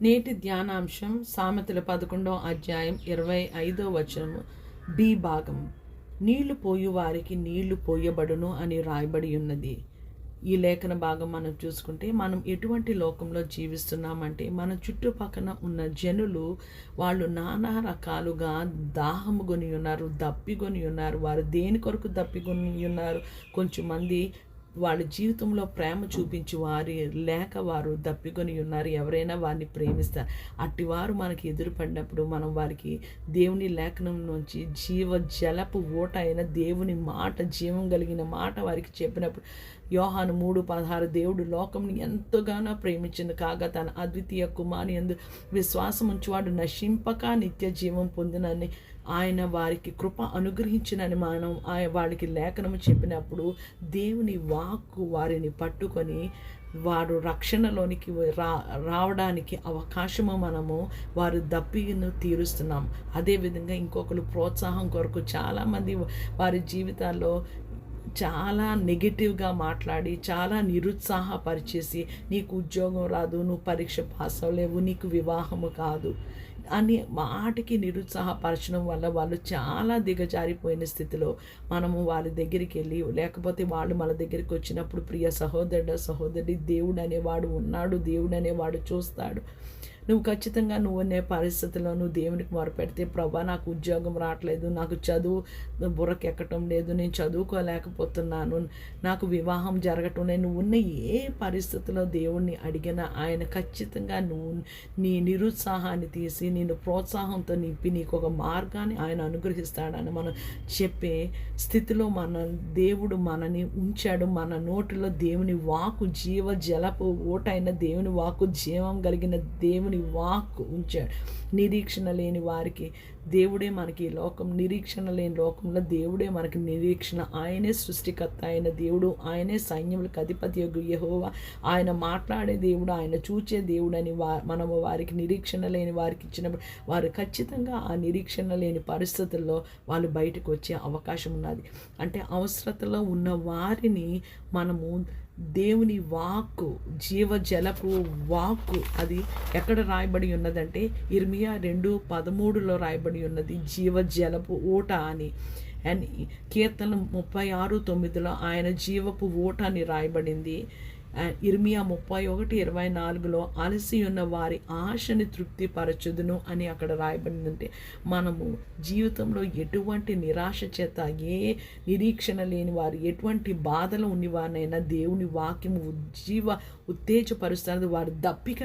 నేటి ధ్యానాంశం సామెతల 11వ అధ్యాయం 25వ వచనము బి భాగం. నీళ్లు పోయు వారికి నీళ్లు పోయబడును అని రాయబడి ఉన్నది. ఈ లేఖన భాగం మనం చూసుకుంటే మనం ఎటువంటి లోకంలో జీవిస్తున్నామంటే మన చుట్టుపక్కన ఉన్న జనులు వాళ్ళు నానా రకాలుగా దాహము కొని ఉన్నారు, దప్పికొని ఉన్నారు. వారు దేని కొరకు దప్పికొని ఉన్నారు? కొంచెం మంది వాళ్ళ జీవితంలో ప్రేమ చూపించి వారి లేక వారు దప్పికొని ఉన్నారు. ఎవరైనా వారిని ప్రేమిస్తారు. అట్టివారు మనకి ఎదురుపడినప్పుడు మనం వారికి దేవుని లేఖనం నుంచి జీవ జలపు ఓట అయిన దేవుని మాట, జీవం కలిగిన మాట వారికి చెప్పినప్పుడు యోహాను 3:16 దేవుడు లోకంని ఎంతగానో ప్రేమించింది కాగా తన అద్వితీయ కుమారుని యందు విశ్వాసం ఉంచువాడు నశింపక నిత్య జీవం పొందినని ఆయన వారికి కృప అనుగ్రహించినని మనం వారికి లేఖనము చెప్పినప్పుడు దేవుని వాక్కు వారిని పట్టుకొని వారు రక్షణలోనికి రావడానికి అవకాశము మనము వారు దప్పిను తీరుస్తున్నాం. అదేవిధంగా ఇంకొకరు ప్రోత్సాహం కొరకు చాలామంది వారి జీవితాల్లో చాలా నెగిటివ్గా మాట్లాడి చాలా నిరుత్సాహపరిచేసి నీకు ఉద్యోగం రాదు, నువ్వు పరీక్ష పాస్ అవ్వలేవు, నీకు వివాహము కాదు అని మాటికి నిరుత్సాహపరచడం వల్ల వాళ్ళు చాలా దిగజారిపోయిన స్థితిలో మనము వారి దగ్గరికి వెళ్ళి, లేకపోతే వాళ్ళు మన దగ్గరికి వచ్చినప్పుడు ప్రియ సహోదరి దేవుడు అనేవాడు ఉన్నాడు, దేవుడు అనేవాడు చూస్తాడు. నువ్వు ఖచ్చితంగా నువ్వు అనే పరిస్థితుల్లో నువ్వు దేవునికి మొరపెడితే, ప్రభా నాకు ఉద్యోగం రావట్లేదు, నాకు చదువు బుర్రకెక్కటం లేదు, నేను చదువుకోలేకపోతున్నాను, నాకు వివాహం జరగటం లేదు, నువ్వు ఉన్న ఏ పరిస్థితుల్లో దేవుణ్ణి అడిగినా ఆయన ఖచ్చితంగా నువ్వు నీ నిరుత్సాహాన్ని తీసి నిన్ను ప్రోత్సాహంతో నింపి నీకు ఒక మార్గాన్ని ఆయన అనుగ్రహిస్తాడని మనం చెప్పే స్థితిలో దేవుడు మనని ఉంచాడు. మన నోటిలో దేవుని వాక్కు జీవ జలపు ఓటైన దేవుని వాక్కు, జీవం కలిగిన దేవుని వాక్కు ఉంచాడు. నిరీక్షణ లేని వారికి దేవుడే మనకి నిరీక్షణ లేని లోకంలో దేవుడే మనకి నిరీక్షణ. ఆయనే సృష్టికర్త అయిన దేవుడు, ఆయనే సైన్యములకు అధిపతి యెహోవా, ఆయన మాట్లాడే దేవుడు, ఆయన చూచే దేవుడు అని మనము వారికి నిరీక్షణ లేని వారికి ఇచ్చినప్పుడు వారు ఖచ్చితంగా ఆ నిరీక్షణ లేని పరిస్థితుల్లో వాళ్ళు బయటకు వచ్చే అవకాశం ఉన్నది. అంటే అవసరతలో ఉన్న వారిని మనము దేవుని వాక్కు, జీవజలపు వాక్కు, అది ఎక్కడ రాయబడి ఉన్నదంటే ఇర్మియా 2:13 రాయబడి ఉన్నది జీవజలపు ఓట అని. అండ్ కీర్తన 36:9 ఆయన జీవపు ఓట అని రాయబడింది. ఇర్మియా 31:24 అలసి ఉన్న వారి ఆశని తృప్తిపరచుదును అని అక్కడ రాయబడిందంటే మనము జీవితంలో ఎటువంటి నిరాశ చేత, ఏ నిరీక్షణ లేని వారు, ఎటువంటి బాధలు ఉన్నవారినైనా దేవుని వాక్యము ఉత్తేజపరుస్తుంది. వారు దప్పిక